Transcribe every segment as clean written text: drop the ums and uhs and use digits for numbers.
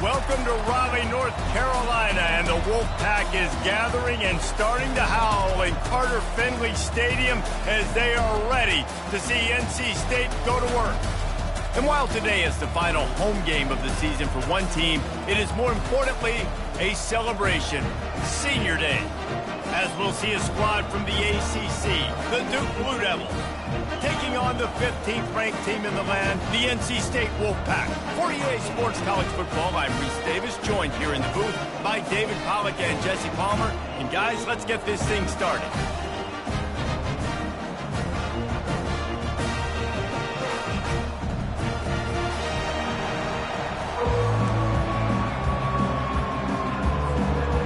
Welcome to Raleigh, North Carolina, and the Wolfpack is gathering and starting to howl in Carter Finley Stadium as they are ready to see NC State go to work. And while today is the final home game of the season for one team, it is more importantly a celebration, Senior Day, as we'll see a squad from the ACC, the Duke Blue Devils, taking on the 15th-ranked team in the land, the NC State Wolfpack. For EA Sports College Football, I'm Reese Davis, joined here in the booth by David Pollack and Jesse Palmer. And guys, let's get this thing started.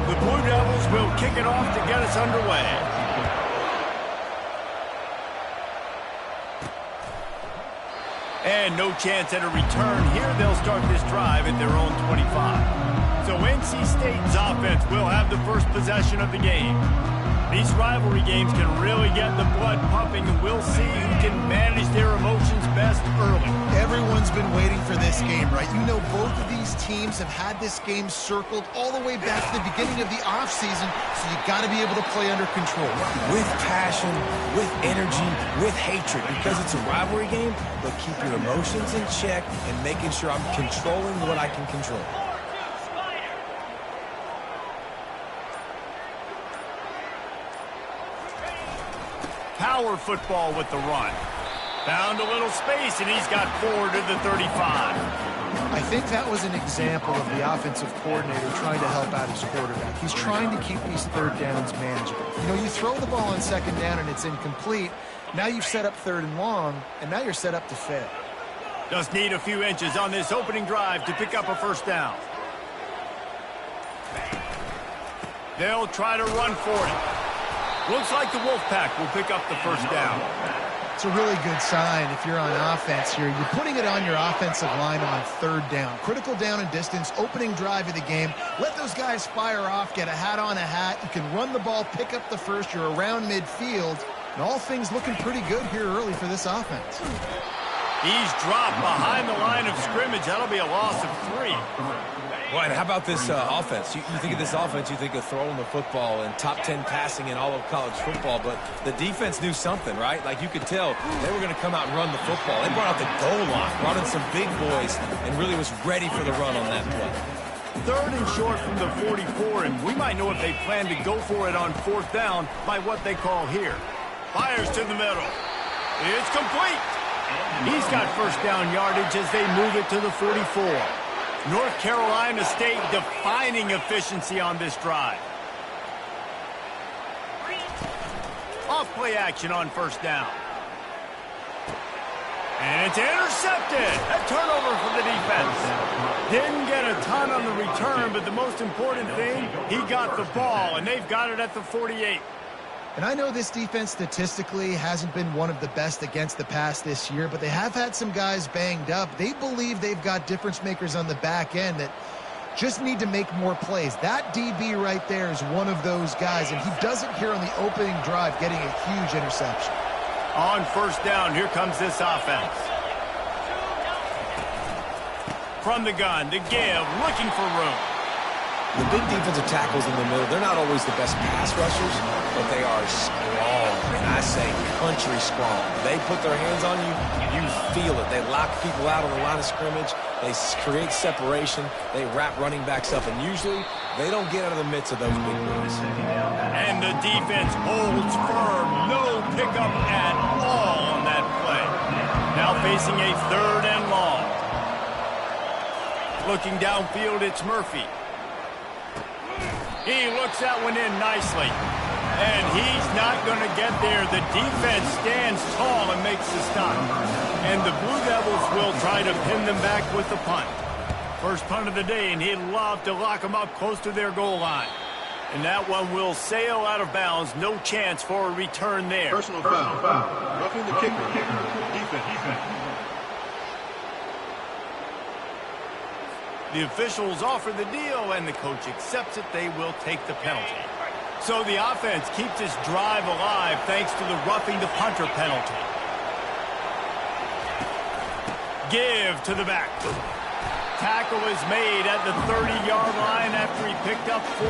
The Blue Devils will kick it off to get us underway. And no chance at a return here. They'll start this drive at their own 25. So NC State's offense will have the first possession of the game. These rivalry games can really get the blood pumping, and we'll see who can manage their emotions best early. Everyone's been waiting for this game, right? You know, both of these teams have had this game circled all the way back to the beginning of the offseason, so you got to be able to play under control. With passion, with energy, with hatred, because it's a rivalry game, but keep your emotions in check and making sure I'm controlling what I can control. Power football with the run. Found a little space, and he's got 4 to the 35. I think that was an example of the offensive coordinator trying to help out his quarterback. He's trying to keep these third downs manageable. You know, you throw the ball on second down and it's incomplete. Now you've set up third and long, and now you're set up to fail. Just need a few inches on this opening drive to pick up a first down. They'll try to run for it. Looks like the Wolfpack will pick up the first down. It's a really good sign if you're on offense here. You're putting it on your offensive line on third down. Critical down and distance, opening drive of the game. Let those guys fire off, get a hat on a hat. You can run the ball, pick up the first. You're around midfield. And all things looking pretty good here early for this offense. He's dropped behind the line of scrimmage. That'll be a loss of 3. Boy, and how about this offense? You think of this offense, you think of throwing the football and top 10 passing in all of college football, but the defense knew something, right? Like you could tell they were going to come out and run the football. They brought out the goal line, brought in some big boys, and really was ready for the run on that play. 3rd and short from the 44, and we might know if they plan to go for it on 4th down by what they call here. Fires to the middle. It's complete. He's got first down yardage as they move it to the 44. North Carolina State defining efficiency on this drive. Off play action on first down. And it's intercepted. A turnover for the defense. Didn't get a ton on the return, but the most important thing, he got the ball, and they've got it at the 48. And I know this defense statistically hasn't been one of the best against the pass this year, but they have had some guys banged up. They believe they've got difference makers on the back end that just need to make more plays. That DB right there is one of those guys, and he does it here on the opening drive, getting a huge interception. On first down, here comes this offense. From the gun to give, looking for room. The big defensive tackles in the middle, they're not always the best pass rushers, but they are strong, and I say country strong. They put their hands on you, you feel it. They lock people out on the line of scrimmage. They create separation. They wrap running backs up, and usually they don't get out of the midst of those big boys. And the defense holds firm. No pickup at all on that play. Now facing a 3rd and long. Looking downfield, it's Murphy. He looks that one in nicely. And he's not going to get there. The defense stands tall and makes the stop. And the Blue Devils will try to pin them back with the punt. First punt of the day, and he'd love to lock them up close to their goal line. And that one will sail out of bounds. No chance for a return there. Personal foul. Roughing the kicker. Defense. The officials offer the deal, and the coach accepts it. They will take the penalty. So the offense keeps this drive alive thanks to the roughing the punter penalty. Give to the back. tackle is made at the 30-yard line after he picked up 4.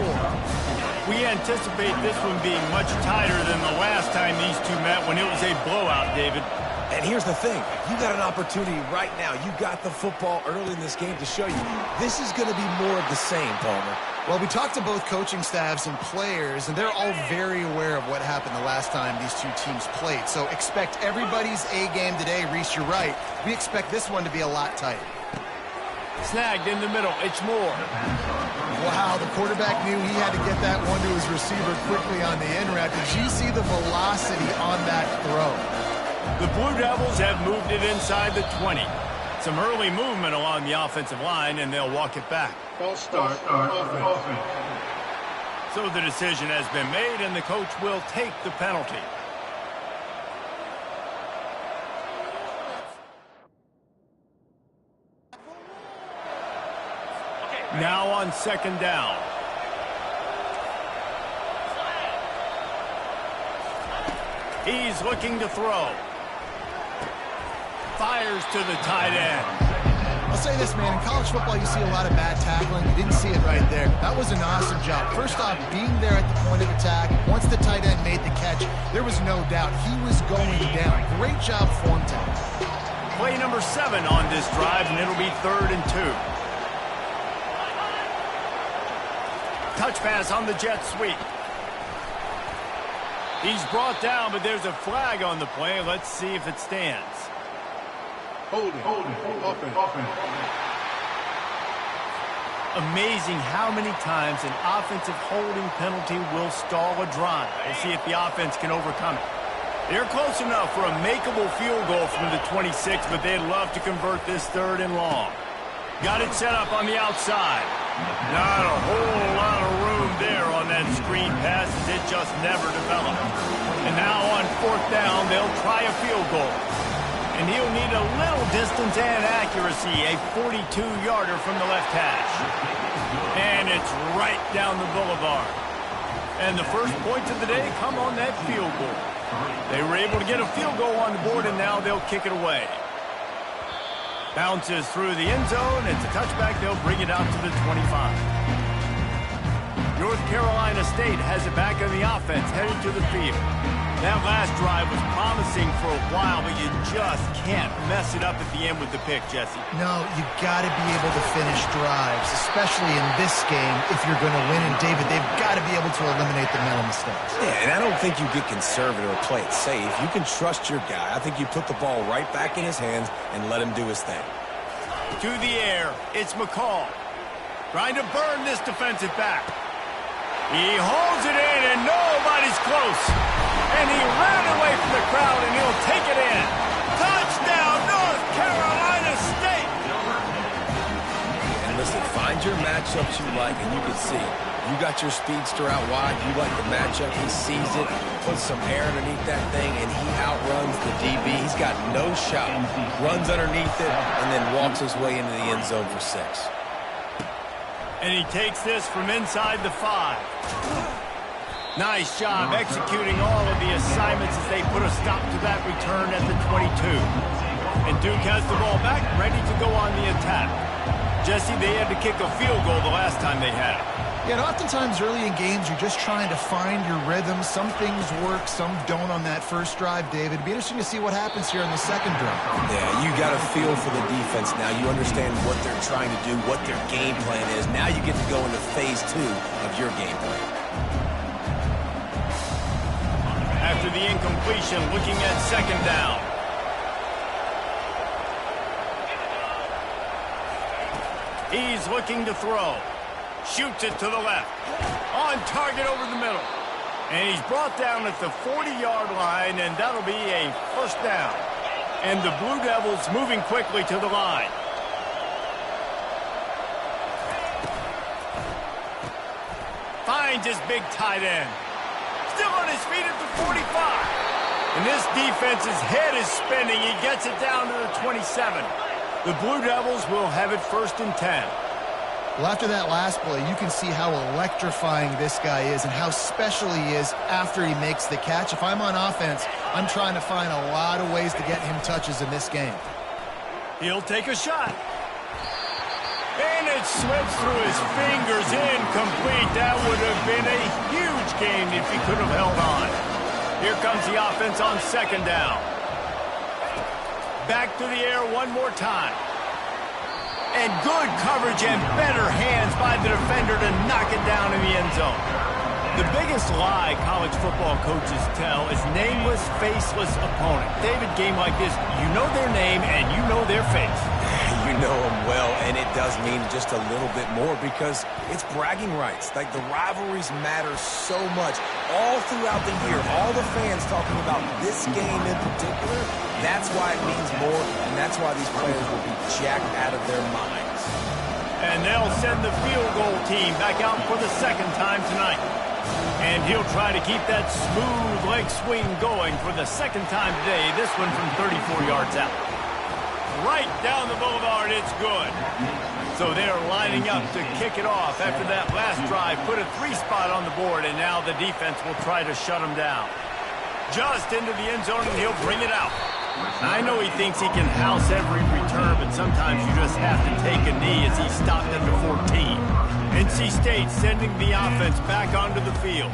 We anticipate this one being much tighter than the last time these two met when it was a blowout, David. And here's the thing. You got an opportunity right now. You got the football early in this game to show you this is going to be more of the same, Palmer. Well, we talked to both coaching staffs and players, and they're all very aware of what happened the last time these two teams played. So expect everybody's A game today. Reese, you're right. We expect this one to be a lot tighter. Snagged in the middle. It's Moore. Wow, the quarterback knew he had to get that one to his receiver quickly on the in route. Did you see the velocity on that throw? The Blue Devils have moved it inside the 20. Some early movement along the offensive line, and they'll walk it back. False start. Offense. So the decision has been made, and the coach will take the penalty. Now on 2nd down. He's looking to throw. Fires to the tight end. I'll say this, man. In college football, you see a lot of bad tackling. You didn't see it right there. That was an awesome job. First off, being there at the point of attack. Once the tight end made the catch, there was no doubt he was going down. Great job form time. Play number 7 on this drive, and it'll be 3rd and 2. Touch pass on the jet sweep. He's brought down, but there's a flag on the play. Let's see if it stands. Holding. Offense. Amazing how many times an offensive holding penalty will stall a drive. We'll see if the offense can overcome it. They're close enough for a makeable field goal from the 26, but they'd love to convert this 3rd and long. Got it set up on the outside. Not a whole lot of room there on that screen pass as it just never developed. And now on 4th down, they'll try a field goal. And he'll need a little distance and accuracy, a 42-yarder from the left hash. And it's right down the boulevard. And the first points of the day come on that field goal. They were able to get a field goal on the board, and now they'll kick it away. Bounces through the end zone. It's a touchback. They'll bring it out to the 25. North Carolina State has it back on the offense, headed to the field. That last drive was promising for a while, but you just can't mess it up at the end with the pick, Jesse. No, you got to be able to finish drives, especially in this game if you're going to win. And, David, they've got to be able to eliminate the mental mistakes. Yeah, and I don't think you get conservative or play it safe. You can trust your guy. I think you put the ball right back in his hands and let him do his thing. To the air, it's McCall. Trying to burn this defensive back. He holds it in, and nobody's close. And he ran away from the crowd, and he'll take it in. Touchdown, North Carolina State! And listen, find your matchups you like, and you can see you got your speedster out wide. You like the matchup. He sees it, puts some air underneath that thing, and he outruns the DB. He's got no shot. Runs underneath it, and then walks his way into the end zone for 6. And he takes this from inside the 5. Nice job executing all of the assignments as they put a stop to that return at the 22. And Duke has the ball back, ready to go on the attack. Jesse, they had to kick a field goal the last time they had it. Yeah, and oftentimes early in games, you're just trying to find your rhythm. Some things work, some don't on that first drive, David. It'd be interesting to see what happens here on the second drive. Yeah, you got a feel for the defense now. You understand what they're trying to do, what their game plan is. Now you get to go into phase 2 of your game plan. After the incompletion, looking at 2nd down. He's looking to throw. Shoots it to the left. On target over the middle. And he's brought down at the 40-yard line, and that'll be a 1st down. And the Blue Devils moving quickly to the line. Finds his big tight end. Still on his feet at the 45. And this defense's head is spinning. He gets it down to the 27. The Blue Devils will have it 1st and 10. Well, after that last play, you can see how electrifying this guy is and how special he is after he makes the catch. If I'm on offense, I'm trying to find a lot of ways to get him touches in this game. He'll take a shot. It slips through his fingers, incomplete. That would have been a huge gain if he could have held on. Here comes the offense on second down. Back to the air one more time. And good coverage and better hands by the defender to knock it down in the end zone. The biggest lie college football coaches tell is nameless, faceless opponent. David, game like this, you know their name and you know their face. You know them well, and it does mean just a little bit more because it's bragging rights. Like, the rivalries matter so much all throughout the year. All the fans talking about this game in particular, that's why it means more, and that's why these players will be jacked out of their minds. And they'll send the field goal team back out for the second time tonight. And he'll try to keep that smooth leg swing going for the second time today, this one from 34 yards out. Right down the boulevard, it's good. So they're lining up to kick it off after that last drive. Put a 3-spot on the board, and now the defense will try to shut them down. Just into the end zone, and he'll bring it out. I know he thinks he can house every return, but sometimes you just have to take a knee as he stopped at the 14. NC State sending the offense back onto the field.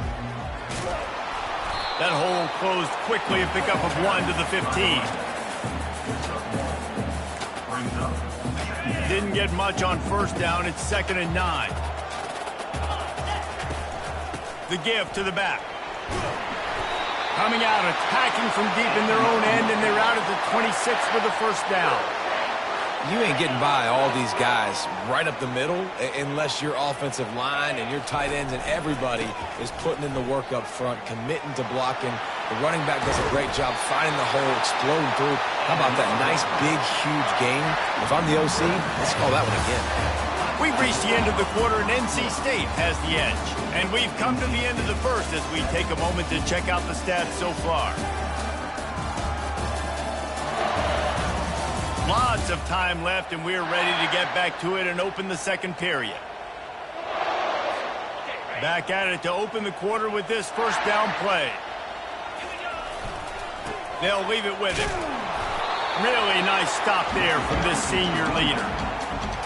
That hole closed quickly, a pickup of 1 to the 15. Didn't get much on first down. It's 2nd and 9. The give to the back. Coming out, attacking from deep in their own end, and they're out at the 26 for the first down. You ain't getting by all these guys right up the middle unless your offensive line and your tight ends and everybody is putting in the work up front, committing to blocking. The running back does a great job finding the hole, exploding through. How about that nice, big, huge gain? If I'm the OC, let's call that one again. We've reached the end of the quarter, and NC State has the edge. And we've come to the end of the first as we take a moment to check out the stats so far. Lots of time left, and we're ready to get back to it and open the second period. Back at it to open the quarter with this first down play. They'll leave it with him. Really nice stop there from this senior leader.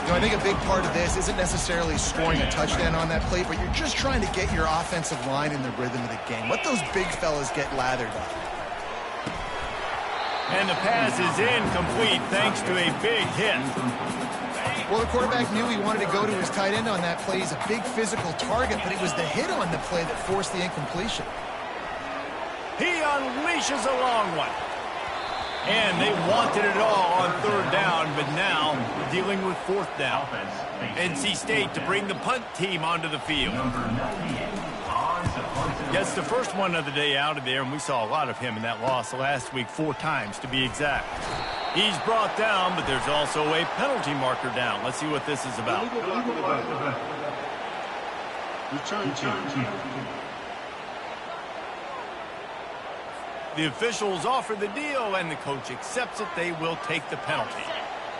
You know, I think a big part of this isn't necessarily scoring a touchdown on that play, but you're just trying to get your offensive line in the rhythm of the game. Let those big fellas get lathered up. And the pass is incomplete thanks to a big hit. Well, the quarterback knew he wanted to go to his tight end on that play. He's a big physical target, but it was the hit on the play that forced the incompletion. He unleashes a long one. And they wanted it all on third down, but now dealing with fourth down. NC State to bring the punt team onto the field. Gets the first one of the day out of there, and we saw a lot of him in that loss last week, 4 times to be exact. He's brought down, but there's also a penalty marker down. Let's see what this is about. Return team. The officials offer the deal, and the coach accepts it. They will take the penalty.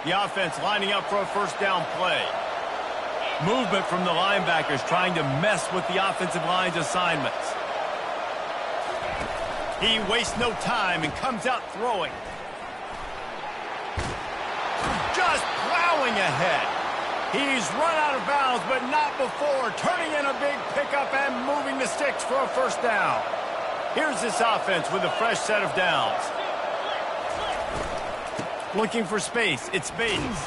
The offense lining up for a first down play. Movement from the linebackers trying to mess with the offensive line's assignments. He wastes no time and comes out throwing. Just plowing ahead. He's run out of bounds, but not before. Turning in a big pickup and moving the sticks for a first down. Here's this offense with a fresh set of downs. Looking for space. It's Bates.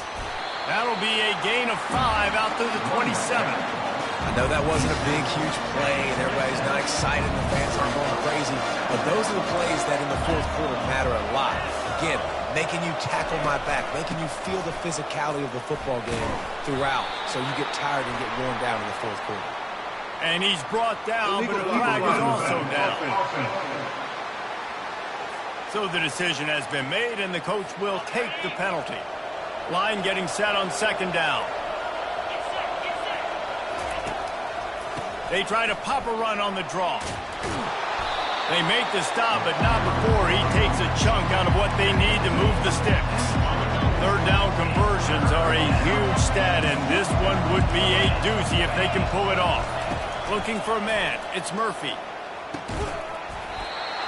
That'll be a gain of 5 out to the 27. I know that wasn't a big, huge play, and everybody's not excited, and the fans aren't going crazy, but those are the plays that in the fourth quarter matter a lot. Again, making you tackle my back, making you feel the physicality of the football game throughout, so you get tired and get worn down in the fourth quarter. And he's brought down, but a flag is also down. So the decision has been made, and the coach will take the penalty. Line getting set on second down. They try to pop a run on the draw. They make the stop, but not before he takes a chunk out of what they need to move the sticks. Third down conversions are a huge stat, and this one would be a doozy if they can pull it off. Looking for a man. It's Murphy.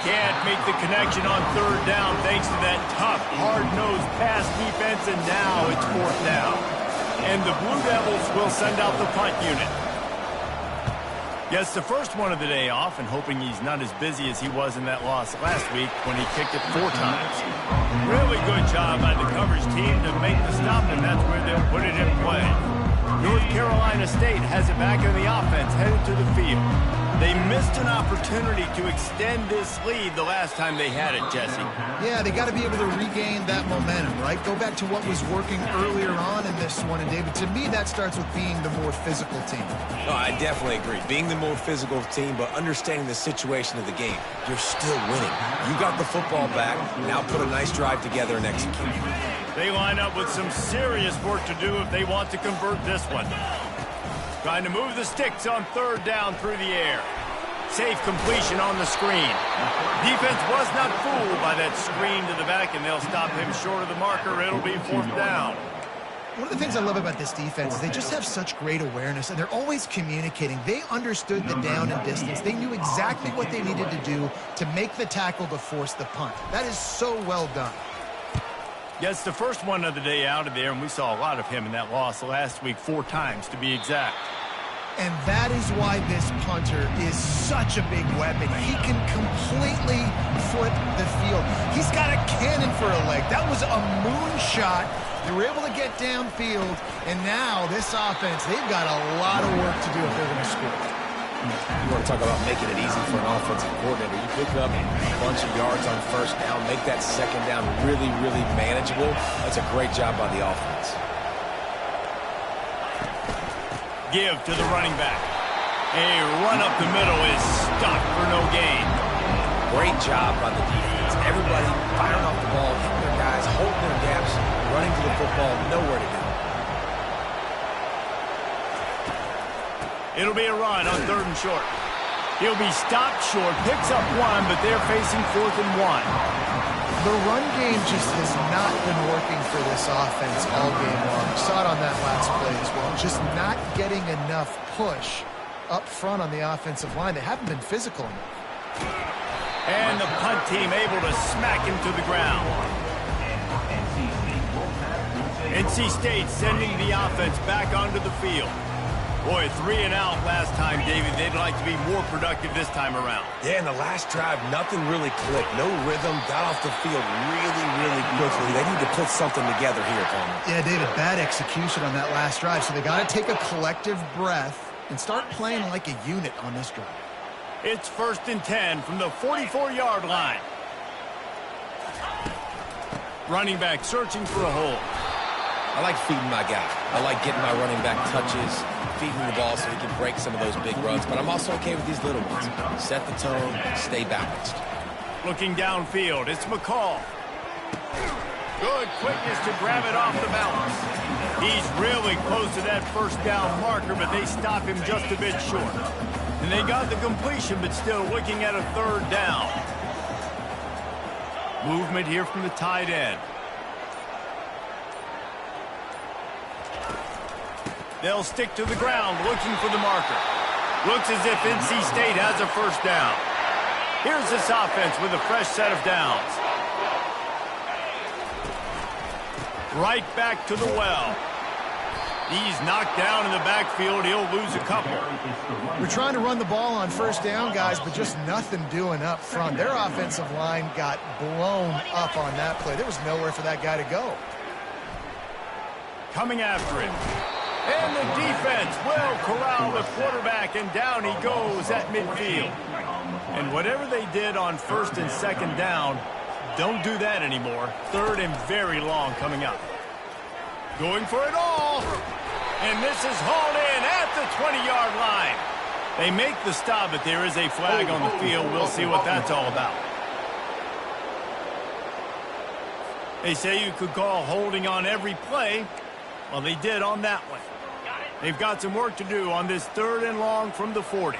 Can't make the connection on third down thanks to that tough, hard-nosed pass defense, and now it's fourth down. And the Blue Devils will send out the punt unit. Gets the first one of the day off, and hoping he's not as busy as he was in that loss last week when he kicked it 4 times. Really good job by the coverage team to make the stop, and that's where they'll put it in play. North Carolina State has it back in the offense, headed to the field. They missed an opportunity to extend this lead the last time they had it, Jesse. Yeah, they got to be able to regain that momentum, right? Go back to what was working earlier on in this one. And, David, to me, that starts with being the more physical team. No, I definitely agree. Being the more physical team, but understanding the situation of the game. You're still winning. You got the football back. Now put a nice drive together and execute. They line up with some serious work to do if they want to convert this one. Trying to move the sticks on 3rd down through the air. Safe completion on the screen. Defense was not fooled by that screen to the back, and they'll stop him short of the marker. It'll be 4th down. One of the things I love about this defense is they just have such great awareness, and they're always communicating. They understood the down and distance. They knew exactly what they needed to do to make the tackle to force the punt. That is so well done. Gets the first one of the day out of there, and we saw a lot of him in that loss last week, 4 times to be exact. And that is why this punter is such a big weapon. He can completely flip the field. He's got a cannon for a leg. That was a moonshot. They were able to get downfield, and now this offense, they've got a lot of work to do if they're going to score. You want to talk about making it easy for an offensive coordinator. You pick up a bunch of yards on 1st down, make that 2nd down really, really manageable. That's a great job by the offense. Give to the running back. A run up the middle is stopped for no gain. Great job by the defense. Everybody firing off the ball, hitting their guys, holding their gaps, running to the football, nowhere to go. It'll be a run on 3rd and short. He'll be stopped short, picks up 1, but they're facing 4th and 1. The run game just has not been working for this offense all game long. We saw it on that last play as well. Just not getting enough push up front on the offensive line. They haven't been physical enough. And the punt team able to smack him to the ground. NC State sending the offense back onto the field. Boy, 3 and out last time, David. They'd like to be more productive this time around. Yeah, in the last drive, nothing really clicked. No rhythm, got off the field really, really quickly. They need to put something together here, Palmer. Yeah, David, bad execution on that last drive. So they got to take a collective breath and start playing like a unit on this drive. It's 1st and 10 from the 44-yard line. Running back searching for a hole. I like feeding my guy. I like getting my running back touches, feeding the ball so he can break some of those big runs. But I'm also okay with these little ones. Set the tone, stay balanced. Looking downfield, it's McCall. Good quickness to grab it off the balance. He's really close to that 1st down marker, but they stop him just a bit short. And they got the completion, but still looking at a 3rd down. Movement here from the tight end. They'll stick to the ground looking for the marker. Looks as if NC State has a 1st down. Here's this offense with a fresh set of downs. Right back to the well. He's knocked down in the backfield. He'll lose a couple. We're trying to run the ball on 1st down, guys, but just nothing doing up front. Their offensive line got blown up on that play. There was nowhere for that guy to go. Coming after him. And the defense will corral the quarterback, and down he goes at midfield. And whatever they did on 1st and 2nd down, don't do that anymore. 3rd and very long coming up. Going for it all. And this is hauled in at the 20-yard line. They make the stop, but there is a flag on the field. We'll see what that's all about. They say you could call holding on every play. Well, they did on that one. They've got some work to do on this 3rd and long from the 40.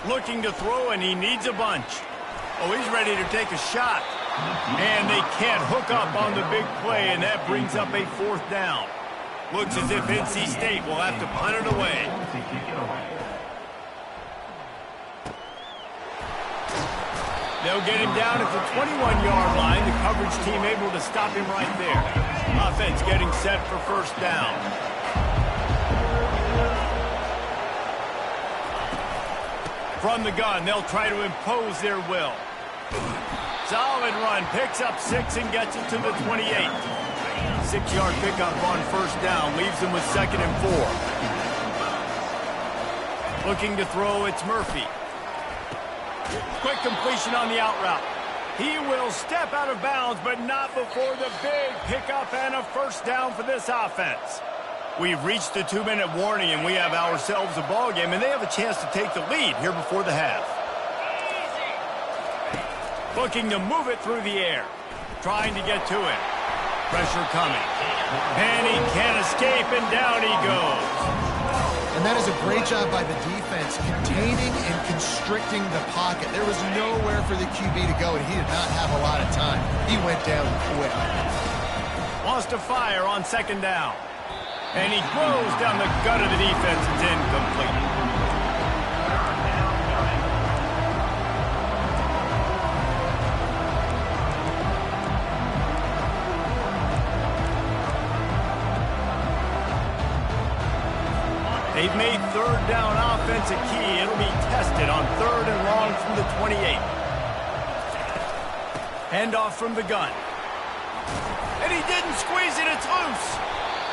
Looking to throw, and he needs a bunch. Oh, he's ready to take a shot. And they can't hook up on the big play, and that brings up a 4th down. Looks as if NC State will have to punt it away. They'll get him down at the 21-yard line. The coverage team able to stop him right there. Offense getting set for first down. From the gun, they'll try to impose their will. Solid run, picks up 6 and gets it to the 28. 6-yard pickup on first down, leaves them with 2nd and 4. Looking to throw, it's Murphy. Quick completion on the out route. He will step out of bounds, but not before the big pickup and a first down for this offense. We've reached the 2-minute warning, and we have ourselves a ball game, and they have a chance to take the lead here before the half. Looking to move it through the air. Trying to get to it. Pressure coming. And he can't escape, and down he goes. And that is a great job by the defense, containing and constricting the pocket. There was nowhere for the QB to go, and he did not have a lot of time. He went down quick. Wants to fire on 2nd down. And he throws down the gut of the defense. It's incomplete. They've made 3rd down offense a key. It'll be tested on 3rd and long from the 28. Handoff from the gun. And he didn't squeeze it. It's loose.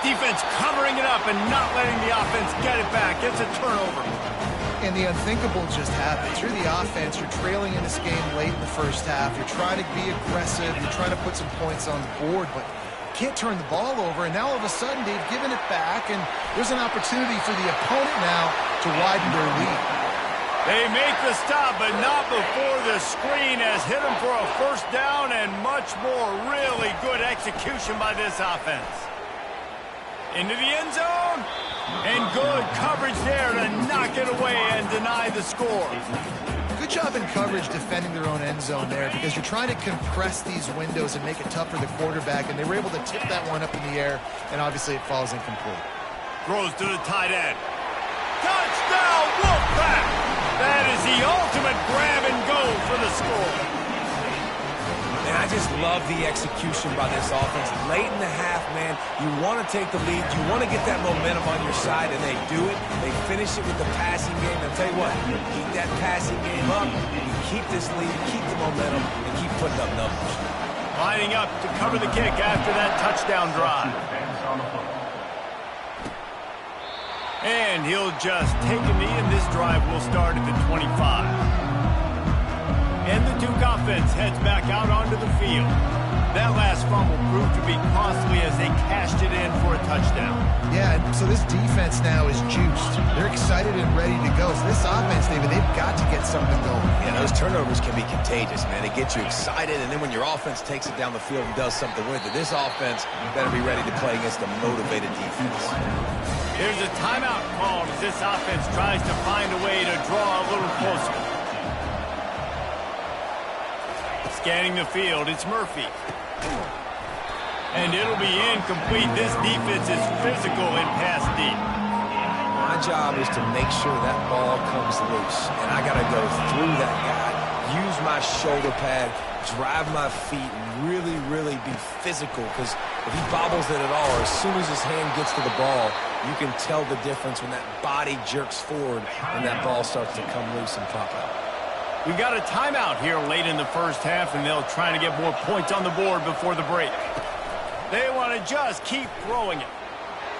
Defense covering it up and not letting the offense get it back. It's a turnover. And the unthinkable just happened. You're the offense. You're trailing in this game late in the first half. You're trying to be aggressive. You're trying to put some points on the board, but can't turn the ball over. And now all of a sudden they've given it back, and there's an opportunity for the opponent now to widen their lead. They make the stop, but not before the screen has hit them for a first down and much more. Really good execution by this offense. Into the end zone, and good coverage there to knock it away and deny the score. Good job in coverage defending their own end zone there, because you're trying to compress these windows and make it tough for the quarterback, and they were able to tip that one up in the air, and obviously it falls incomplete. Throws to the tight end. Touchdown, Wolfpack! That is the ultimate grab and go for the score. Man, I just love the execution by this offense. Late in the half, man, you want to take the lead. You want to get that momentum on your side, and they do it. They finish it with the passing game. I'll tell you what, keep that passing game up. You keep this lead, keep the momentum, and keep putting up numbers. Lining up to cover the kick after that touchdown drive. And he'll just take a knee, and this drive will start at the 25. And the Duke offense heads back out onto the field. That last fumble proved to be costly as they cashed it in for a touchdown. Yeah, so this defense now is juiced. They're excited and ready to go. So this offense, David, they've got to get something going. Yeah, those turnovers can be contagious, man. It gets you excited, and then when your offense takes it down the field and does something with it, this offense better be ready to play against a motivated defense. Here's a timeout called as this offense tries to find a way to draw a little closer. Scanning the field, it's Murphy. And it'll be incomplete. This defense is physical and pass deep. My job is to make sure that ball comes loose. And I got to go through that guy, use my shoulder pad, drive my feet, and really, really be physical. Because if he bobbles it at all, or as soon as his hand gets to the ball, you can tell the difference when that body jerks forward and that ball starts to come loose and pop out. We got a timeout here late in the first half, and they'll try to get more points on the board before the break. They want to just keep throwing it.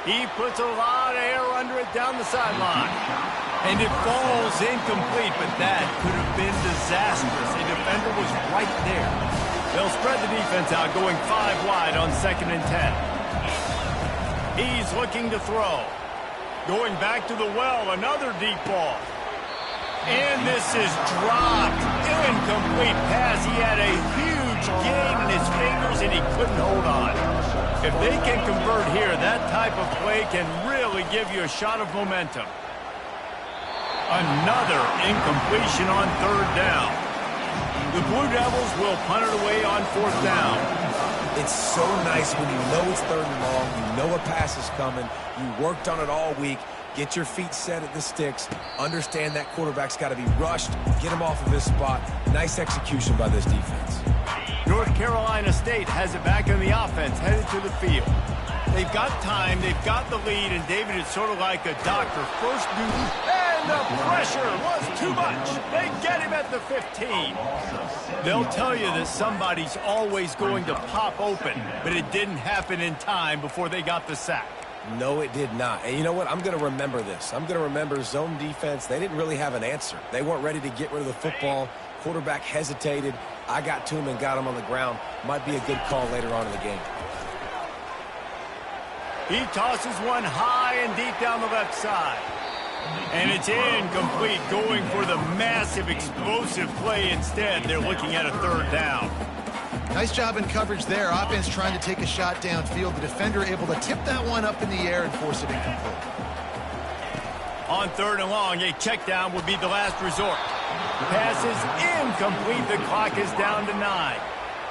He puts a lot of air under it down the sideline. And it falls incomplete, but that could have been disastrous. A defender was right there. They'll spread the defense out, going 5 wide on 2nd and 10. He's looking to throw. Going back to the well, another deep ball. And this is dropped. Incomplete pass. He had a huge gain in his fingers, and he couldn't hold on. If they can convert here, that type of play can really give you a shot of momentum. Another incompletion on 3rd down. The Blue Devils will punt it away on 4th down. It's so nice when you know it's 3rd and long, you know a pass is coming, you worked on it all week, Get your feet set at the sticks. Understand that quarterback's got to be rushed. Get him off of his spot. Nice execution by this defense. North Carolina State has it back on the offense, headed to the field. They've got time, they've got the lead, and David is sort of like a doctor. First duty, and the pressure was too much. They get him at the 15. They'll tell you that somebody's always going to pop open, but it didn't happen in time before they got the sack. No, it did not. And you know what? I'm going to remember this. I'm going to remember zone defense. They didn't really have an answer. They weren't ready to get rid of the football. Quarterback hesitated. I got to him and got him on the ground. Might be a good call later on in the game. He tosses one high and deep down the left side. And it's incomplete, going for the massive, explosive play instead. They're looking at a third down. Nice job in coverage there. Offense trying to take a shot downfield. The defender able to tip that one up in the air and force it incomplete. On third and long, a check down would be the last resort. Pass is incomplete. The clock is down to 9.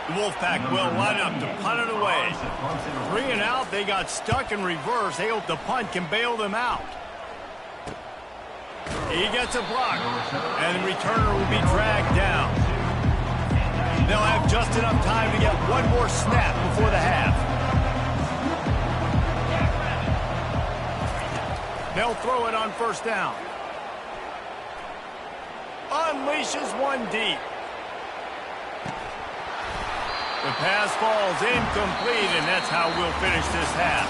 The Wolfpack will line up to punt it away. 3 and out, they got stuck in reverse. They hope the punt can bail them out. He gets a block, and the returner will be dragged down. They'll have just enough time to get one more snap before the half. They'll throw it on first down. Unleashes one deep. The pass falls incomplete, and that's how we'll finish this half.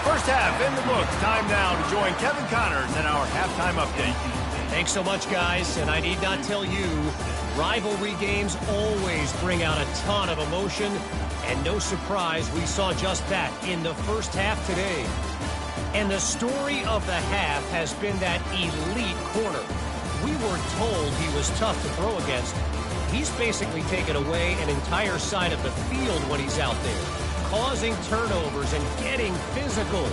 First half in the books. Time now to join Kevin Connors in our halftime update. Thanks so much, guys. And I need not tell you, rivalry games always bring out a ton of emotion. And no surprise, we saw just that in the first half today. And the story of the half has been that elite corner. We were told he was tough to throw against. He's basically taken away an entire side of the field when he's out there, causing turnovers and getting physical.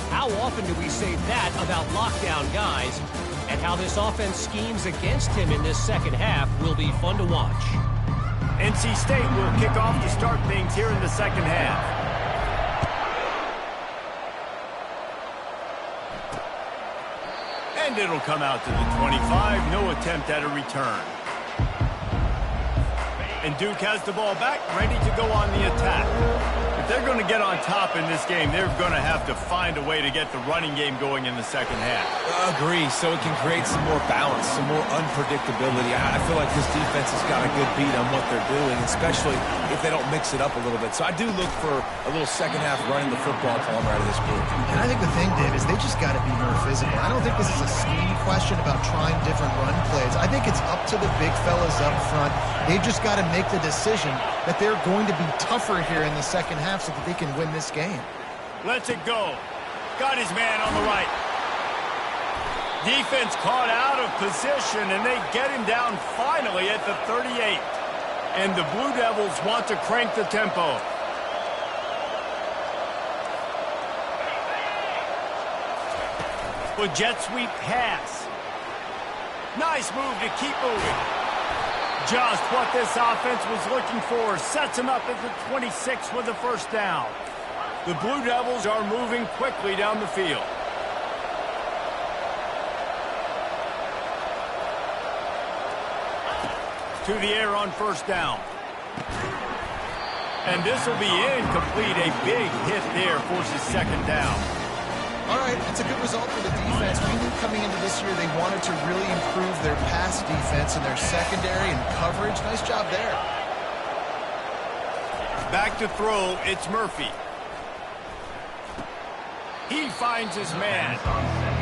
How often do we say that about lockdown guys? And how this offense schemes against him in this second half will be fun to watch. NC State will kick off to start things here in the second half. And it'll come out to the 25. No attempt at a return. And Duke has the ball back, ready to go on the attack. If they're going to get on top in this game, they're going to have to find a way to get the running game going in the second half. Agree, so it can create some more balance, some more unpredictability. I feel like this defense has got a good beat on what they're doing, especially if they don't mix it up a little bit. So I do look for a little second half running the football Palmer out of this group. And I think the thing, Dave, is they just got to be more physical. I don't think this is a scheme question about trying different run plays. I think it's up to the big fellas up front. They've just got to make the decision that they're going to be tougher here in the second half so that they can win this game. Lets it go. Got his man on the right. Defense caught out of position, and they get him down finally at the 38. And the Blue Devils want to crank the tempo. With jet sweep pass. Nice move to keep moving. Just what this offense was looking for. Sets him up at the 26 with the first down. The Blue Devils are moving quickly down the field. To the air on first down. And this will be incomplete. A big hit there forces second down. All right, that's a good result for the defense. We knew coming into this year they wanted to really improve their pass defense and their secondary and coverage. Nice job there. Back to throw, it's Murphy. He finds his man.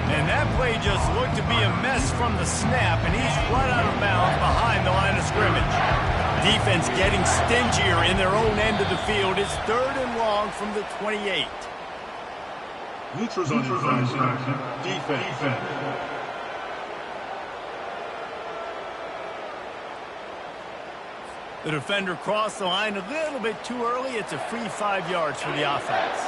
And that play just looked to be a mess from the snap, and he's run out of bounds behind the line of scrimmage. Defense getting stingier in their own end of the field. It's third and long from the 28. Neutrals on defense. The defender crossed the line a little bit too early. It's a free 5 yards for the offense.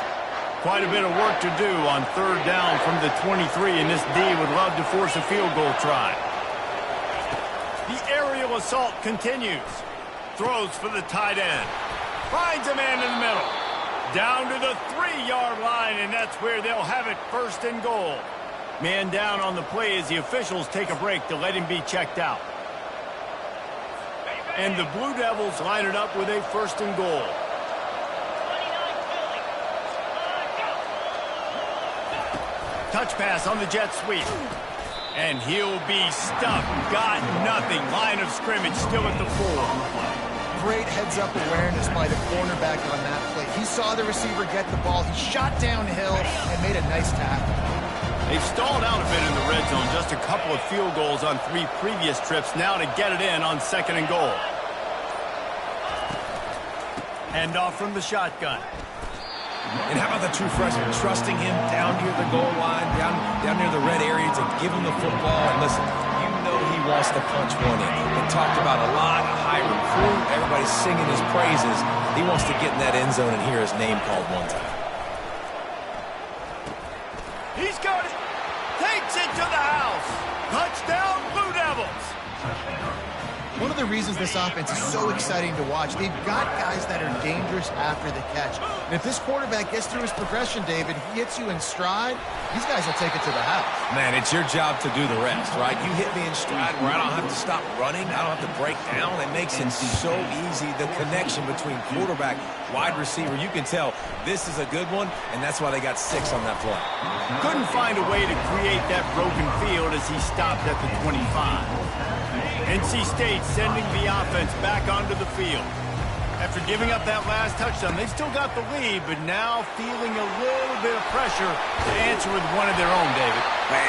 Quite a bit of work to do on third down from the 23, and this D would love to force a field goal try. The aerial assault continues. Throws for the tight end. Finds a man in the middle. Down to the 3-yard line, and that's where they'll have it, first and goal. Man down on the play as the officials take a break to let him be checked out. And the Blue Devils line it up with a 1st and goal. Touch pass on the jet sweep. And he'll be stuck. Got nothing. Line of scrimmage still at the 4. Great heads-up awareness by the cornerback on that play. He saw the receiver get the ball. He shot downhill and made a nice tackle. They've stalled out a bit in the red zone. Just a couple of field goals on 3 previous trips. Now to get it in on 2nd and goal. Hand off from the shotgun. And how about the true freshman trusting him down near the goal line, down near the red area to give him the football? And listen, you know he wants to punch one in. They talked about a lot, a high recruit, everybody's singing his praises. He wants to get in that end zone and hear his name called one time. He's got it. Takes it to the house. Touchdown, Blue Devils. One of the reasons this offense is so exciting to watch, they've got guys that are dangerous after the catch. And if this quarterback gets through his progression, David, he hits you in stride, these guys will take it to the house. Man, it's your job to do the rest, right? You hit me in stride where I don't have to stop running. I don't have to break down. It makes it so easy, the connection between quarterback, wide receiver. You can tell this is a good one, and that's why they got 6 on that play. Couldn't find a way to create that broken field as he stopped at the 25. NC State sending the offense back onto the field. After giving up that last touchdown, they've still got the lead, but now feeling a little bit of pressure to answer with one of their own, David.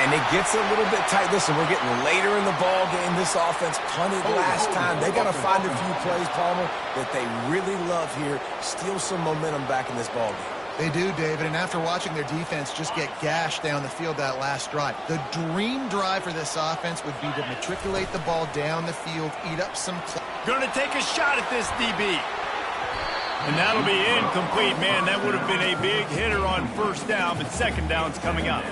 And it gets a little bit tight. Listen, we're getting later in the ball game. This offense punted last time. They got to find a few plays, Palmer, that they really love here. Steal some momentum back in this ball game. They do, David, and after watching their defense just get gashed down the field that last drive, the dream drive for this offense would be to matriculate the ball down the field, eat up some clock. Going to take a shot at this DB. And that'll be incomplete, man. That would have been a big hitter on 1st down, but 2nd down's coming up.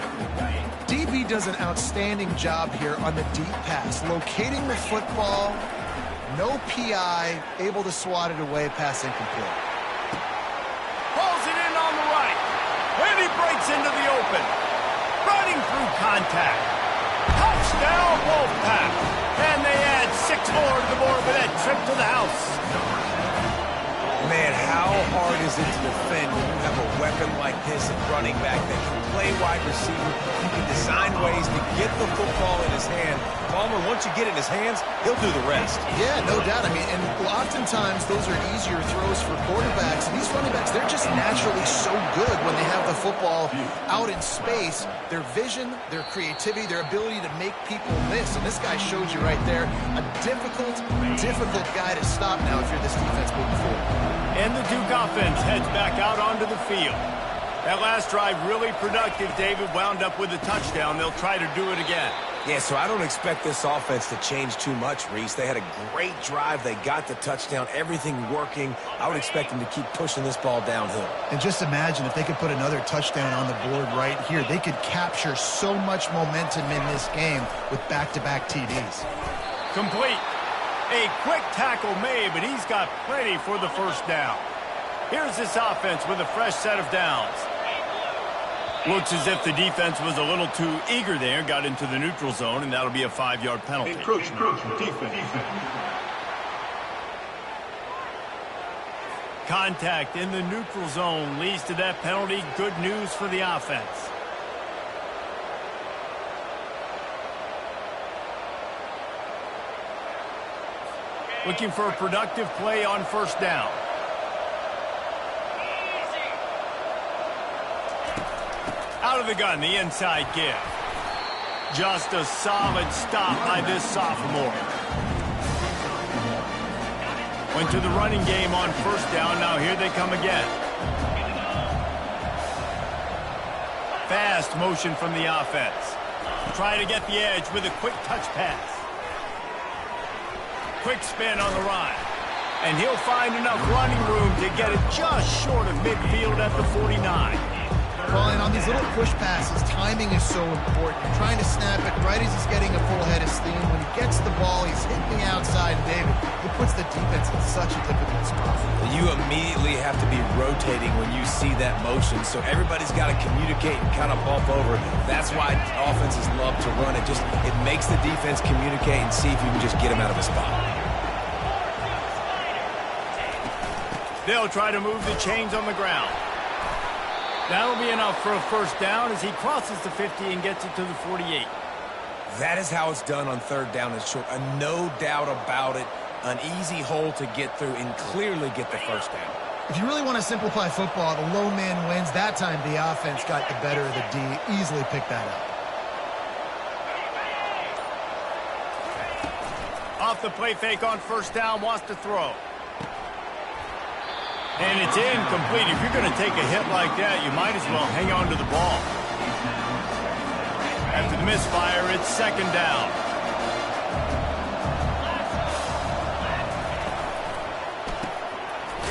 DB does an outstanding job here on the deep pass, locating the football, no PI, able to swat it away, pass incomplete. Pulls it in on the right. And he breaks into the open. Running through contact. Touchdown, Wolfpack. And they add 6 more to the board with that trip to the house. Man, how hard is it to defend when you have a weapon like this at running back that can play wide receiver? You can design ways to get the football in his hand. Palmer, once you get it in his hands, he'll do the rest. Yeah, no doubt. I mean, and oftentimes those are easier throws for quarterbacks. And these running backs, they're just naturally so good when they have the football out in space. Their vision, their creativity, their ability to make people miss. And this guy showed you right there, a difficult guy to stop now if you're this defense moving forward. And the Duke offense heads back out onto the field. That last drive really productive. David wound up with a touchdown. They'll try to do it again. Yeah, so I don't expect this offense to change too much, Reese. They had a great drive. They got the touchdown. Everything working. I would expect them to keep pushing this ball downhill. And just imagine if they could put another touchdown on the board right here. They could capture so much momentum in this game with back-to-back TDs. Complete. A quick tackle made, but he's got plenty for the 1st down. Here's this offense with a fresh set of downs. Looks as if the defense was a little too eager there, got into the neutral zone, and that'll be a 5-yard penalty. Encroachment, defense. Contact in the neutral zone leads to that penalty. Good news for the offense. Looking for a productive play on 1st down. Out of the gun, the inside give. Just a solid stop by this sophomore. Went to the running game on 1st down. Now here they come again. Fast motion from the offense. Try to get the edge with a quick touch pass. Quick spin on the run. And he'll find enough running room to get it just short of midfield at the 49. Well, and on these little push passes, timing is so important. You're trying to snap it right as he's getting a full head of steam. When he gets the ball, he's hitting the outside. And David, it puts the defense in such a difficult spot. You immediately have to be rotating when you see that motion, so everybody's got to communicate and kind of bump over. That's why offenses love to run it. It makes the defense communicate and see if you can just get him out of a spot. They'll try to move the chains on the ground. That'll be enough for a first down as he crosses the 50 and gets it to the 48. That is how it's done on third down and short. No doubt about it. An easy hole to get through and clearly get the first down. If you really want to simplify football, the low man wins. That time the offense got the better of the D. Easily picked that up. Off the play fake on first down, wants to throw. And it's incomplete. If you're going to take a hit like that, you might as well hang on to the ball. After the misfire, it's second down.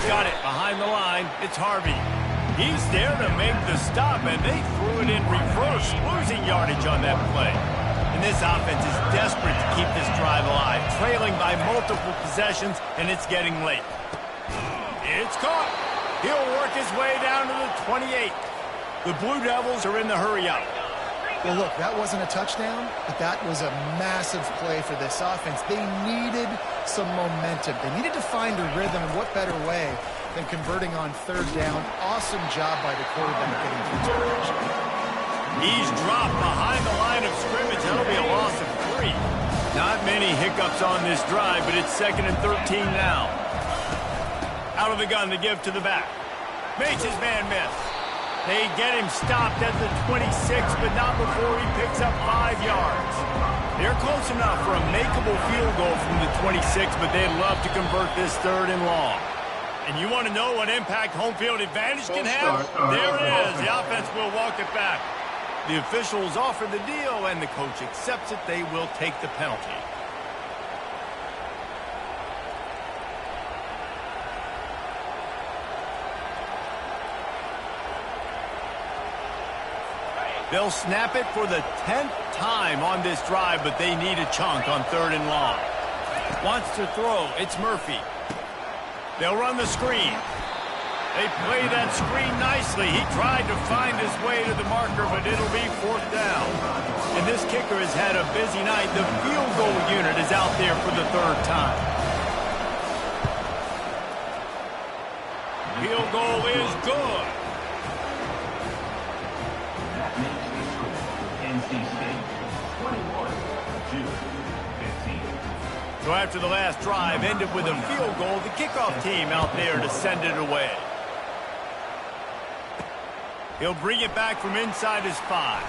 Got it behind the line. It's Harvey. He's there to make the stop, and they threw it in reverse, losing yardage on that play. And this offense is desperate to keep this drive alive, trailing by multiple possessions, and it's getting late. It's caught. He'll work his way down to the 28. The Blue Devils are in the hurry-up. Well, look, that wasn't a touchdown, but that was a massive play for this offense. They needed some momentum. They needed to find a rhythm, and what better way than converting on third down. Awesome job by the quarterback getting through conversion. He's dropped behind the line of scrimmage. That'll be a loss of 3. Not many hiccups on this drive, but it's 2nd and 13 now. Out of the gun to give to the back. Makes his man miss. They get him stopped at the 26, but not before he picks up 5 yards. They're close enough for a makeable field goal from the 26, but they'd love to convert this 3rd and long. And you want to know what impact home field advantage can have? There it is. The offense will walk it back. The officials offer the deal, and the coach accepts it. They will take the penalty. They'll snap it for the 10th time on this drive, but they need a chunk on 3rd and long. Wants to throw. It's Murphy. They'll run the screen. They play that screen nicely. He tried to find his way to the marker, but it'll be 4th down. And this kicker has had a busy night. The field goal unit is out there for the 3rd time. Field goal is good. So after the last drive ended with a field goal, the kickoff team out there to send it away. He'll bring it back from inside his 5.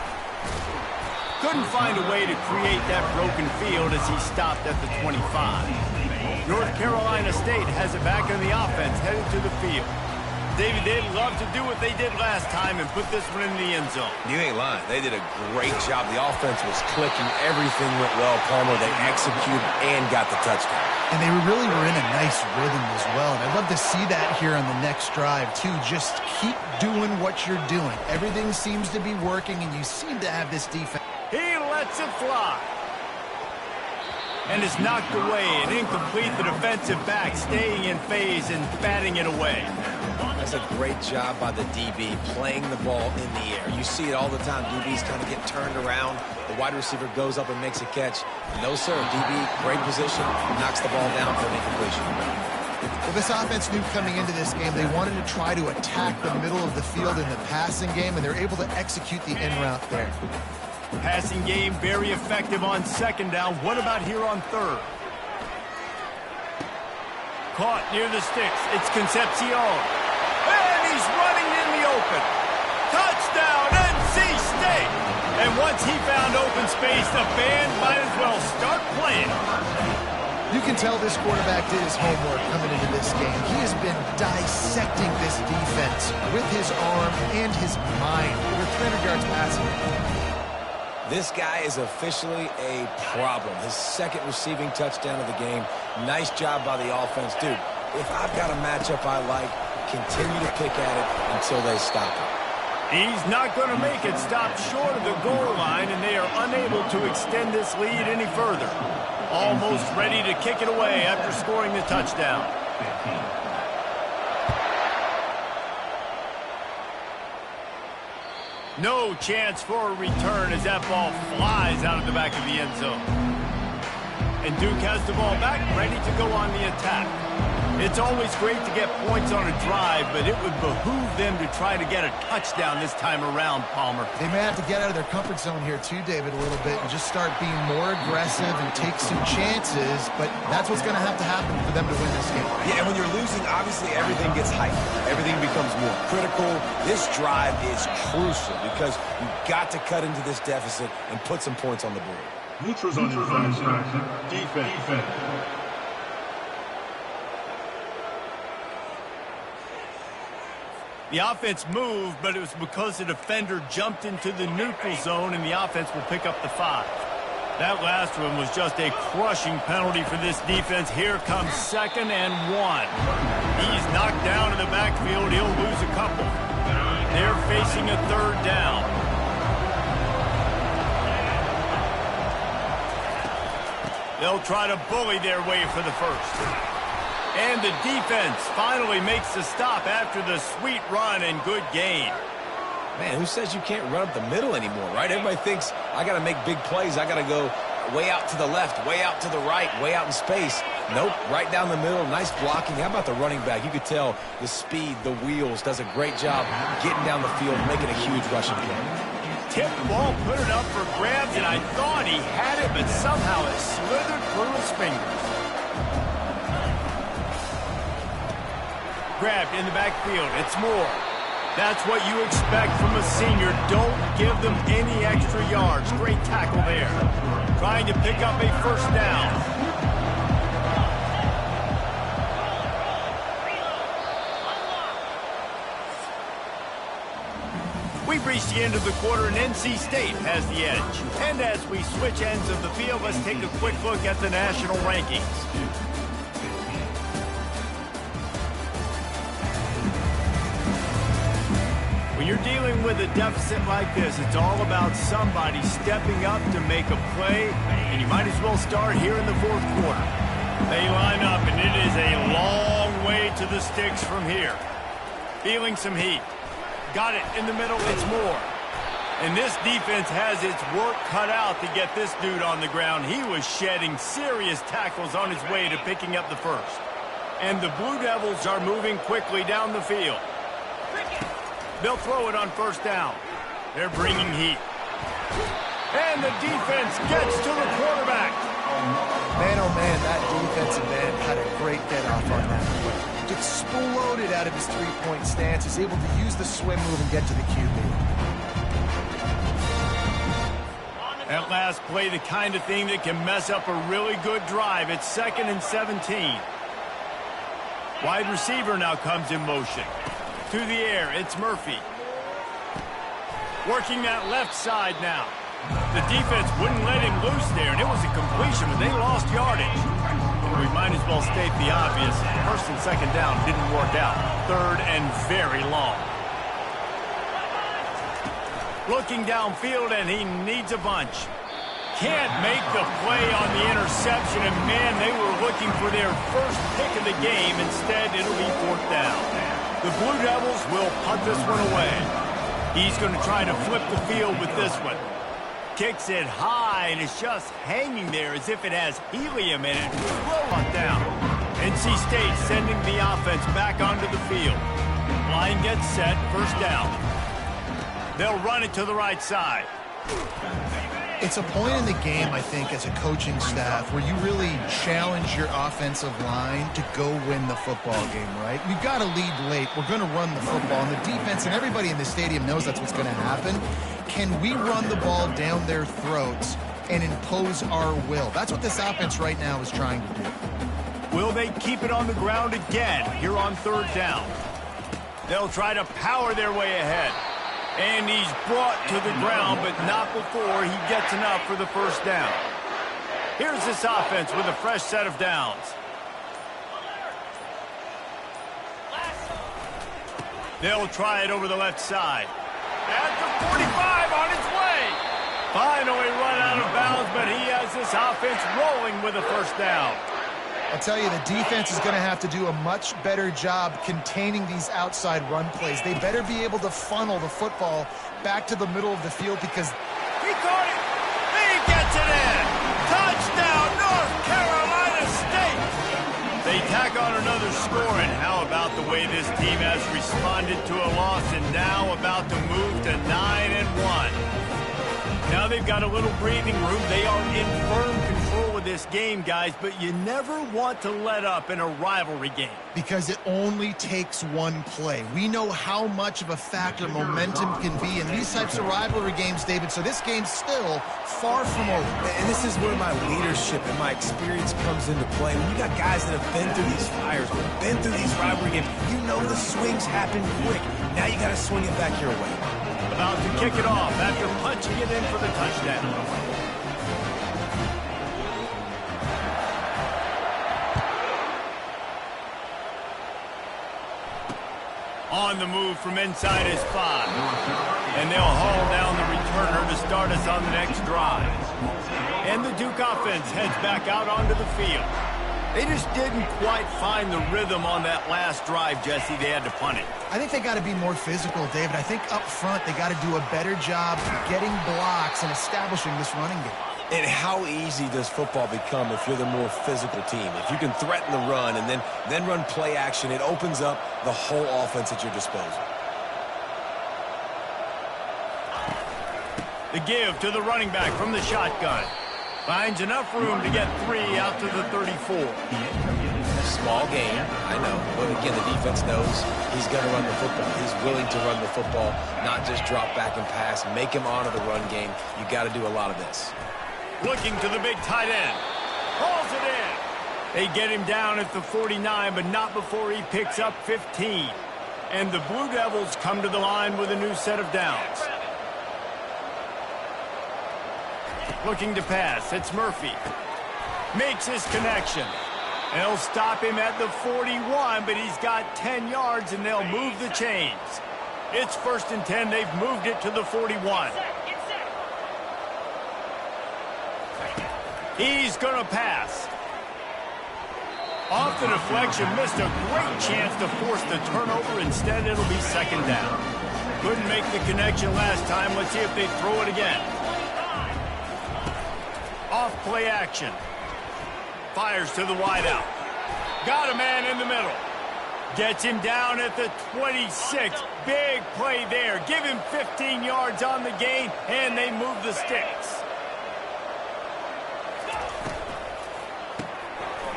Couldn't find a way to create that broken field as he stopped at the 25. North Carolina State has it back in the offense, headed to the field. David, they'd love to do what they did last time and put this one in the end zone. You ain't lying. They did a great job. The offense was clicking. Everything went well, Palmer. They executed and got the touchdown. And they really were in a nice rhythm as well. And I'd love to see that here on the next drive, too. Just keep doing what you're doing. Everything seems to be working, and you seem to have this defense. He lets it fly. And it's knocked away and incomplete. The defensive back staying in phase and batting it away. That's a great job by the DB, playing the ball in the air. You see it all the time. DBs kind of get turned around. The wide receiver goes up and makes a catch. No, sir. DB, great position, knocks the ball down for an incompletion. Well, this offense knew coming into this game they wanted to try to attack the middle of the field in the passing game, and they're able to execute the in route there. Passing game very effective on 2nd down. What about here on 3rd? Caught near the sticks. It's Concepcion. And he's running in the open. Touchdown, NC State. And once he found open space, the band might as well start playing. You can tell this quarterback did his homework coming into this game. He has been dissecting this defense with his arm and his mind. Over 300 yards passing. This guy is officially a problem. His 2nd receiving touchdown of the game. Nice job by the offense. Dude, if I've got a matchup I like, continue to pick at it until they stop it. He's not going to make it. Stop short of the goal line, and they are unable to extend this lead any further. Almost ready to kick it away after scoring the touchdown. No chance for a return as that ball flies out of the back of the end zone. And Duke has the ball back, ready to go on the attack. It's always great to get points on a drive, but it would behoove them to try to get a touchdown this time around, Palmer. They may have to get out of their comfort zone here too, David, a little bit and just start being more aggressive and take some chances, but that's what's going to happen for them to win this game. Yeah, and when you're losing, obviously everything gets heightened. Everything becomes more critical. This drive is crucial because you've got to cut into this deficit and put some points on the board. Neutral zone infraction. Defense. The offense moved, but it was because the defender jumped into the neutral zone, and the offense will pick up the 5. That last one was just a crushing penalty for this defense. Here comes 2nd and 1. He's knocked down in the backfield. He'll lose a couple. They're facing a 3rd down. They'll try to bully their way for the 1st. And the defense finally makes the stop after the sweet run and good gain. Man, who says you can't run up the middle anymore, right? Everybody thinks I got to make big plays. I got to go way out to the left, way out to the right, way out in space. Nope, right down the middle. Nice blocking. How about the running back? You could tell the speed, the wheels, does a great job getting down the field, making a huge rushing play. Tipped ball, put it up for grabs, and I thought he had it, but somehow it slithered through his fingers. Grabbed in the backfield. It's Moore. That's what you expect from a senior. Don't give them any extra yards. Great tackle there. Trying to pick up a 1st down. We've reached the end of the quarter, and NC State has the edge. And as we switch ends of the field, let's take a quick look at the national rankings. When you're dealing with a deficit like this, it's all about somebody stepping up to make a play, and you might as well start here in the 4th quarter. They line up, and it is a long way to the sticks from here. Feeling some heat. Got it in the middle, it's Moore. And this defense has its work cut out to get this dude on the ground. He was shedding serious tackles on his way to picking up the 1st. And the Blue Devils are moving quickly down the field. They'll throw it on 1st down. They're bringing heat. And the defense gets to the quarterback. Man, oh man, that defensive end had a great get-off on that play. Exploded out of his 3-point stance. He's able to use the swim move and get to the QB. That last play, the kind of thing that can mess up a really good drive. It's 2nd and 17. Wide receiver now comes in motion. To the air, it's Murphy. Working that left side now. The defense wouldn't let him loose there, and it was a completion, but they lost yardage. And we might as well state the obvious. 1st and 2nd down didn't work out. 3rd and very long. Looking downfield, and he needs a bunch. Can't make the play on the interception, and man, they were looking for their 1st pick of the game. Instead, it'll be 4th down. The Blue Devils will punt this one away. He's going to try to flip the field with this one. Kicks it high, and it's just hanging there as if it has helium in it. Throw it down. NC State sending the offense back onto the field. Line gets set, 1st down. They'll run it to the right side. It's a point in the game, I think, as a coaching staff where you really challenge your offensive line to go win the football game, right? We've got to lead late. We're going to run the football. And the defense and everybody in the stadium knows that's what's going to happen. Can we run the ball down their throats and impose our will? That's what this offense right now is trying to do. Will they keep it on the ground again here on 3rd down? They'll try to power their way ahead. And he's brought to the ground, but not before he gets enough for the 1st down. Here's this offense with a fresh set of downs. They'll try it over the left side. At the 45 on its way. Finally run out of bounds, but he has this offense rolling with a first down. I tell you, the defense is going to have to do a much better job containing these outside run plays. They better be able to funnel the football back to the middle of the field because... He caught it. He gets it in. Touchdown, North Carolina State. They tack on another score, and how about the way this team has responded to a loss and now about to move to 9-1. Now they've got a little breathing room. They are in firm control of this game, guys, but you never want to let up in a rivalry game. Because it only takes one play. We know how much of a factor momentum can be in these types of rivalry games, David, so this game's still far from over. And this is where my leadership and my experience comes into play. When you got guys that have been through these fires, been through these rivalry games, you know the swings happen quick. Now you got to swing it back your way. About to kick it off after punching it in for the touchdown. On the move from inside his 5. And they'll haul down the returner to start us on the next drive. And the Duke offense heads back out onto the field. They just didn't quite find the rhythm on that last drive, Jesse. They had to punt it. I think they got to be more physical, David. I think up front they got to do a better job getting blocks and establishing this running game. And how easy does football become if you're the more physical team? If you can threaten the run and then run play action, it opens up the whole offense at your disposal. The give to the running back from the shotgun. Finds enough room to get 3 out to the 34. Small gain, I know. But again, the defense knows he's going to run the football. He's willing to run the football, not just drop back and pass. Make him honor the run game. You got to do a lot of this. Looking to the big tight end. Hauls it in. They get him down at the 49, but not before he picks up 15. And the Blue Devils come to the line with a new set of downs. Looking to pass. It's Murphy. Makes his connection. They'll stop him at the 41, but he's got 10 yards, and they'll move the chains. It's 1st and 10. They've moved it to the 41. He's going to pass. Off the deflection, missed a great chance to force the turnover. Instead, it'll be 2nd down. Couldn't make the connection last time. Let's see if they throw it again. Off play action. Fires to the wideout. Got a man in the middle. Gets him down at the 26. Big play there. Give him 15 yards on the gain, and they move the sticks.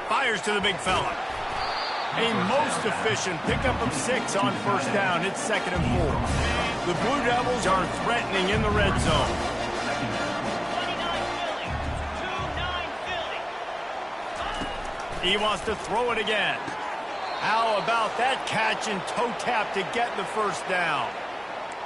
Fires to the big fella. A most efficient pickup of 6 on 1st down. It's 2nd and 4. The Blue Devils are threatening in the red zone. He wants to throw it again. How about that catch and toe tap to get the 1st down?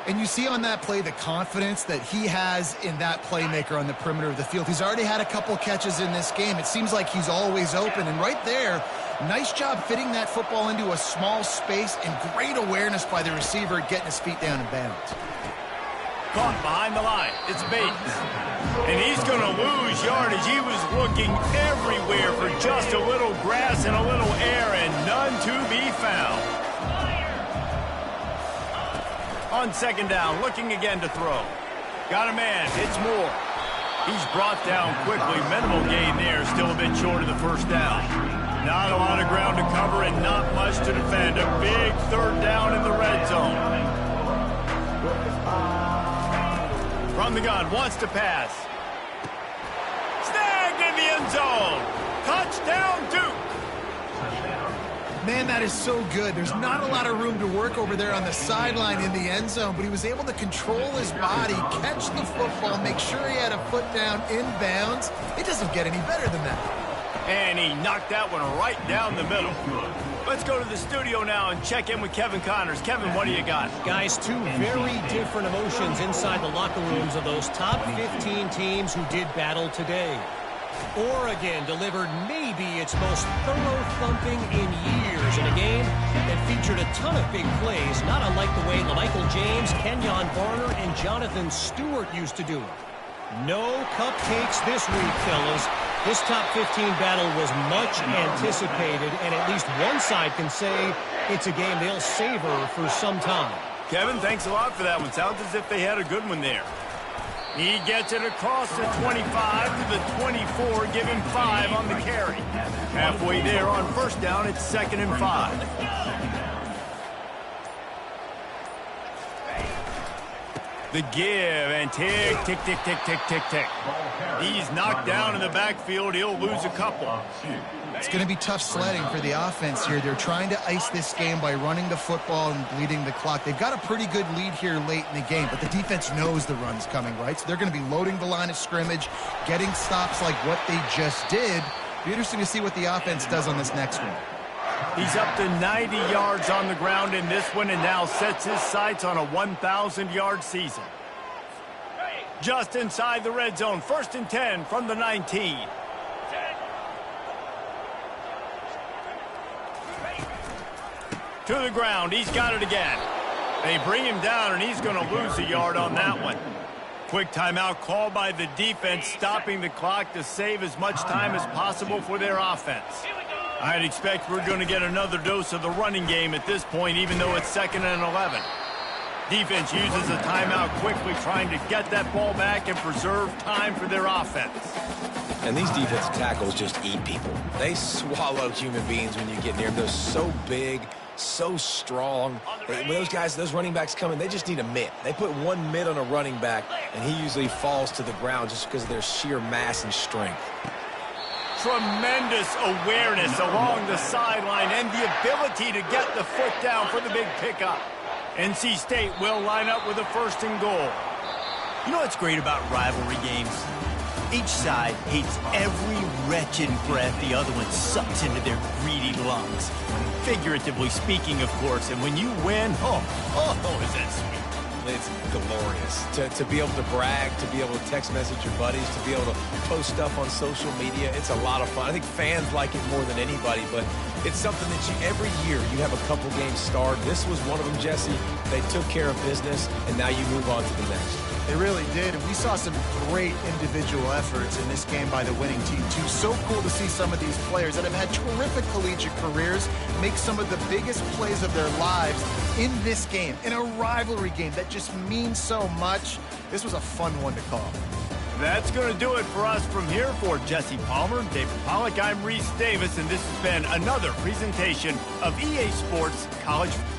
And you see on that play the confidence that he has in that playmaker on the perimeter of the field. He's already had a couple catches in this game. It seems like he's always open. And right there, nice job fitting that football into a small space and great awareness by the receiver getting his feet down in bounds. Caught behind the line. It's Bates. And he's going to lose yardage. He was looking everywhere for just a little grass and a little air, and none to be found. On 2nd down, looking again to throw. Got a man. It's Moore. He's brought down quickly. Minimal gain there. Still a bit short of the 1st down. Not a lot of ground to cover and not much to defend. A big 3rd down in the red zone. From the gun, wants to pass. Snagged in the end zone. Touchdown, Duke. Man, that is so good. There's not a lot of room to work over there on the sideline in the end zone, but he was able to control his body, catch the football, make sure he had a foot down in bounds. It doesn't get any better than that. And he knocked that one right down the middle. Let's go to the studio now and check in with Kevin Connors. Kevin, what do you got? Guys, 2 very different emotions inside the locker rooms of those top 15 teams who did battle today. Oregon delivered maybe its most thorough thumping in years in a game that featured a ton of big plays, not unlike the way Michael James, Kenyon Barner, and Jonathan Stewart used to do it. No cupcakes this week, fellas. This top 15 battle was much anticipated, and at least one side can say it's a game they'll savor for some time. Kevin, thanks a lot for that one. Sounds as if they had a good one there. He gets it across the 25 to the 24, give him 5 on the carry. Halfway there on first down, it's 2nd and 5. The give and tick, tick, tick, tick, tick, tick, tick. He's knocked down in the backfield. He'll lose a couple. It's going to be tough sledding for the offense here. They're trying to ice this game by running the football and bleeding the clock. They've got a pretty good lead here late in the game, but the defense knows the run's coming, right? So they're going to be loading the line of scrimmage, getting stops like what they just did. Be interesting to see what the offense does on this next one. He's up to 90 yards on the ground in this one and now sets his sights on a 1,000-yard season. Just inside the red zone, 1st and 10 from the 19. To the ground, he's got it again. They bring him down, and he's going to lose a yard on that one. Quick timeout called by the defense, stopping the clock to save as much time as possible for their offense. I'd expect we're going to get another dose of the running game at this point, even though it's 2nd and 11. Defense uses a timeout quickly, trying to get that ball back and preserve time for their offense. And these defensive tackles just eat people. They swallow human beings when you get near them. They're so big, so strong. When those guys, those running backs come in, they just need a mitt. They put one mitt on a running back, and he usually falls to the ground just because of their sheer mass and strength. Tremendous awareness along the sideline and the ability to get the foot down for the big pickup. NC State will line up with a 1st and goal. You know what's great about rivalry games? Each side hates every wretched breath the other one sucks into their greedy lungs. Figuratively speaking, of course, and when you win, oh, is that sweet. It's glorious. To be able to brag, to be able to text message your buddies, to be able to post stuff on social media, it's a lot of fun. I think fans like it more than anybody, but it's something that every year you have a couple games starred. This was one of them, Jesse. They took care of business, and now you move on to the next. They really did, and we saw some great individual efforts in this game by the winning team, too. So cool to see some of these players that have had terrific collegiate careers make some of the biggest plays of their lives in this game, in a rivalry game that just means so much. This was a fun one to call. That's going to do it for us from here. For Jesse Palmer, David Pollack, I'm Reese Davis, and this has been another presentation of EA Sports College Football.